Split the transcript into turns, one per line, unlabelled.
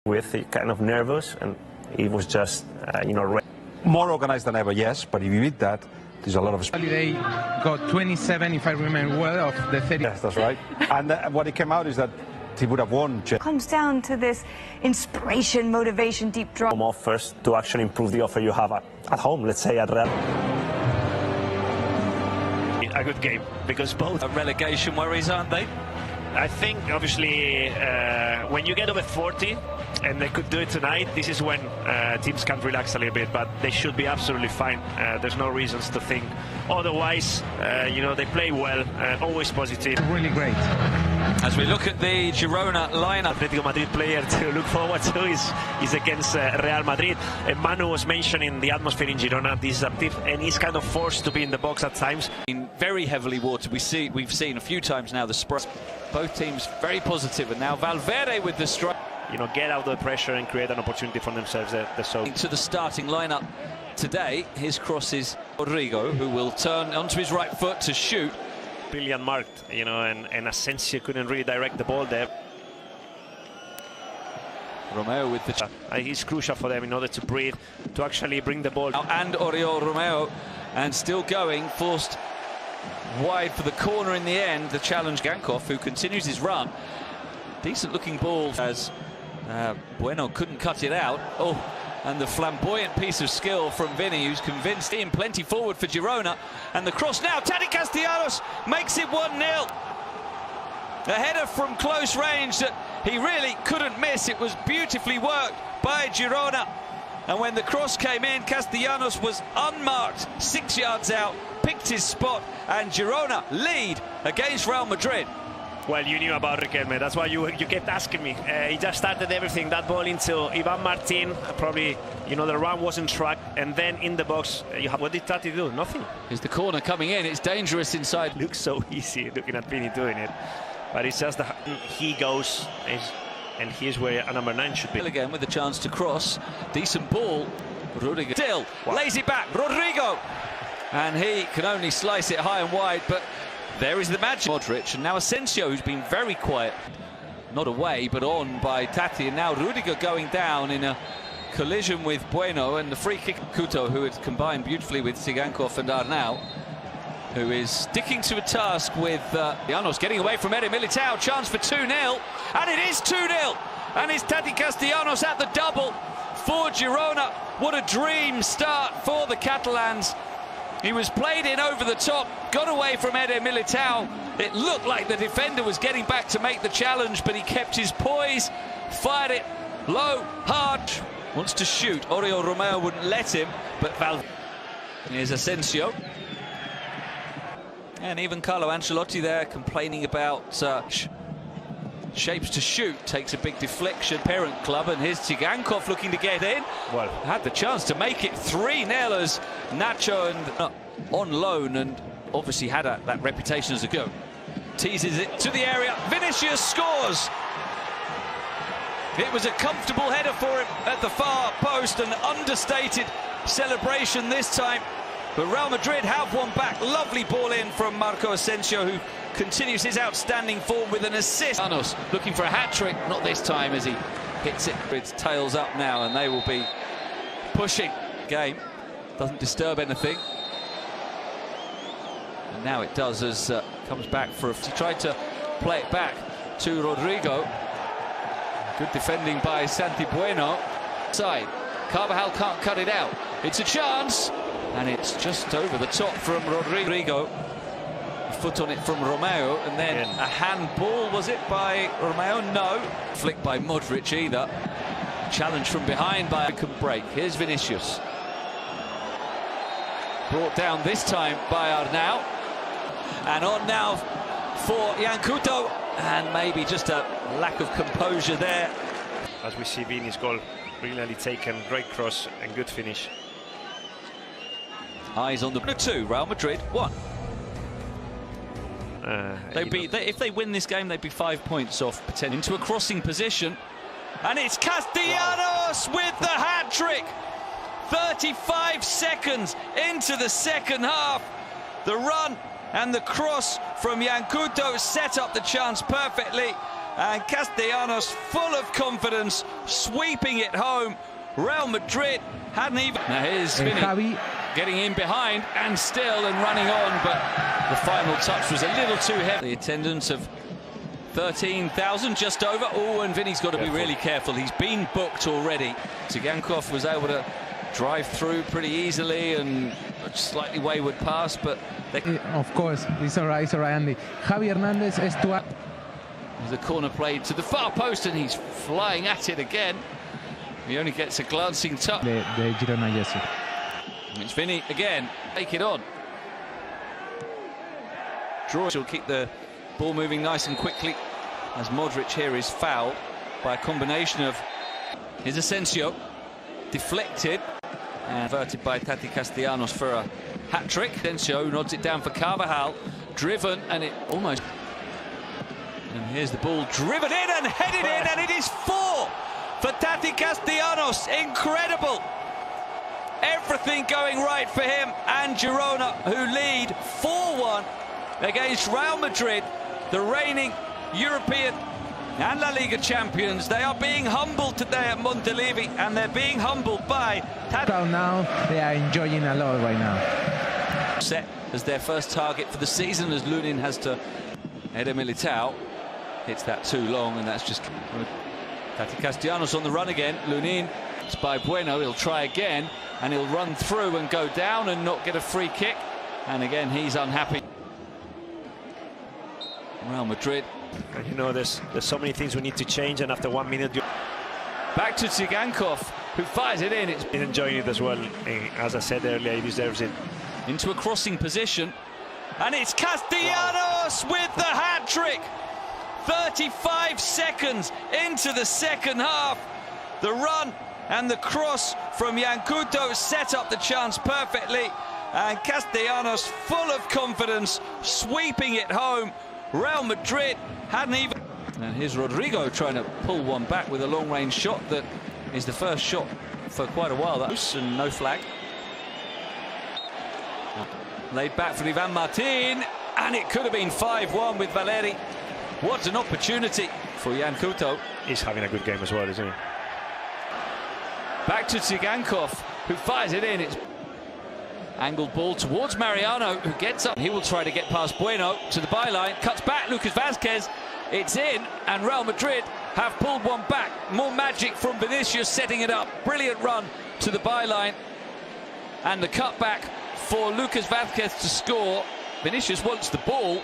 with, kind of nervous, and it was just,
more organized than ever, yes, but if you beat that, there's a lot of...
They got 27, if I remember well, of the 30.
Yes, that's right. And what it came out is that he would have won.
Comes down to this inspiration, motivation, deep draw.
Come off first to actually improve the offer you have at home, let's say at Real.
A good game, because both are relegation worries, aren't they? I think, obviously, when you get over 40, and they could do it tonight, this is when teams can relax a little bit, but they should be absolutely fine. There's no reasons to think otherwise. They play well, always positive.
Really great.
As we look at the Girona lineup, Atletico Madrid player to look forward to is against Real Madrid. Manu was mentioning the atmosphere in Girona, disruptive, and he's kind of forced to be in the box at times.
In very heavily watered, we've seen a few times now the Spurs. Both teams very positive, and now Valverde with the strike.
Get out of the pressure and create an opportunity for themselves.
To the starting lineup today, his cross is Rodrigo, who will turn onto his right foot to shoot.
Brilliant marked, and Asensio couldn't really direct the ball there.
Romeo with the...
He's crucial for them in order to breathe, to actually bring the ball.
And Oriol Romeo, and still going, forced wide for the corner in the end. The challenge, Gankov, who continues his run. Decent looking ball as Bueno couldn't cut it out. Oh, and the flamboyant piece of skill from Vinny, who's convinced him. Plenty forward for Girona, and the cross now. Tati Castellanos makes it 1-0. A header from close range that he really couldn't miss. It was beautifully worked by Girona, and when the cross came in, Castellanos was unmarked, 6 yards out, picked his spot, and Girona lead against Real Madrid.
Well, you knew about Riquelme, that's why you kept asking me. He just started everything, that ball into Ivan Martin, probably, the run wasn't tracked, and then in the box, what did Tati do? Nothing.
Here's the corner coming in, it's dangerous inside.
Looks so easy looking at Vinny doing it, but it's just he goes, and here's where a number 9 should be.
Again with the chance to cross, decent ball, Rodrigo still lays it back, Rodrigo, and he can only slice it high and wide, but there is the magic. Modric, and now Asensio, who's been very quiet, not away but on by Tati, and now Rudiger going down in a collision with Bueno, and the free kick. Couto, who had combined beautifully with Sigankov and Arnau, who is sticking to a task with Llanos, getting away from Eder Militao. Chance for 2-0, and it is 2-0, and it's Tati Castellanos at the double for Girona. What a dream start for the Catalans. He was played in over the top, got away from Eder Militao. It looked like the defender was getting back to make the challenge, but he kept his poise, fired it low, hard. Wants to shoot. Oriol Romeo wouldn't let him, but here's Asensio. And even Carlo Ancelotti there complaining about shapes to shoot, takes a big deflection, parent club, and here's Tsigankov looking to get in. Well, had the chance to make it 3-0 as Nacho and on loan, and obviously had that reputation as a go. Teases it to the area, Vinicius scores. It was a comfortable header for him at the far post, an understated celebration this time. But Real Madrid have one back. Lovely ball in from Marco Asensio, who continues his outstanding form with an assist. Llanos looking for a hat-trick, not this time as he hits it. It's tails up now, and they will be pushing. Game doesn't disturb anything. And now it does as comes back for he tried to play it back to Rodrigo. Good defending by Santi Bueno. Side. Carvajal can't cut it out. It's a chance. And it's just over the top from Rodrigo. A foot on it from Romeo, and then a handball, was it, by Romeo? No. Flicked by Modric either. Challenge from behind by a break. Here's Vinicius. Brought down this time by Arnau. And on now for Couto. And maybe just a lack of composure there.
As we see Vini's goal, brilliantly taken, great cross and good finish.
Eyes on the 2, Real Madrid 1. If they win this game, they'd be 5 points off potential. Into a crossing position, and it's Castellanos with the hat-trick. 35 seconds into the second half. The run and the cross from Couto set up the chance perfectly, And Castellanos, full of confidence, sweeping it home. Real Madrid hadn't even... Now here's Vinny getting in behind and still and running on, but the final touch was a little too heavy. The attendance of 13,000, just over. Oh, and Vinny's got to be really careful. He's been booked already. Tsigankov was able to drive through pretty easily and a slightly wayward pass, but...
Of course, it's all right, Andy. Javi Hernandez is to...
The corner played to the far post and he's flying at it again. He only gets a glancing touch.
The Girona jersey.
It's Vinny again. Take it on. Draw. She'll keep the ball moving nice and quickly as Modric here is fouled by a combination of his Asensio. Deflected and averted by Tati Castellanos for a hat-trick. Asensio nods it down for Carvajal. Driven and it almost... And here's the ball driven in and headed in, and it is 4 for Tati Castellanos. Incredible. Everything going right for him and Girona, who lead 4-1 against Real Madrid, the reigning European and La Liga champions. They are being humbled today at Montelivi, and they're being humbled by Tati.
Now they are enjoying a lot right now.
Set as their first target for the season, as Lunin has to... Eder Militao hits that too long, and that's just... Tati Castellanos on the run again. Lunin, it's by Bueno. He'll try again, and he'll run through and go down and not get a free kick. And again, he's unhappy. Real Madrid.
And you know, there's so many things we need to change, and after 1 minute...
Back to Tsigankov, who fires it in. It's
been enjoying it as well. As I said earlier, he deserves it.
Into a crossing position. And it's Castellanos with the hat-trick. 35 seconds into the second half. The run and the cross from Yankuto set up the chance perfectly. And Castellanos, full of confidence, sweeping it home. Real Madrid hadn't even... And here's Rodrigo trying to pull one back with a long-range shot that is the first shot for quite a while. That's and no flag. Laid back for Ivan Martin, and it could have been 5-1 with Valeri. What an opportunity for Yankuto.
He's having a good game as well, isn't he?
Back to Tsigankov, who fires it in. It's angled ball towards Mariano, who gets up. He will try to get past Bueno to the byline. Cuts back, Lucas Vazquez. It's in, and Real Madrid have pulled one back. More magic from Vinicius setting it up. Brilliant run to the byline. And the cutback for Lucas Vazquez to score. Vinicius wants the ball.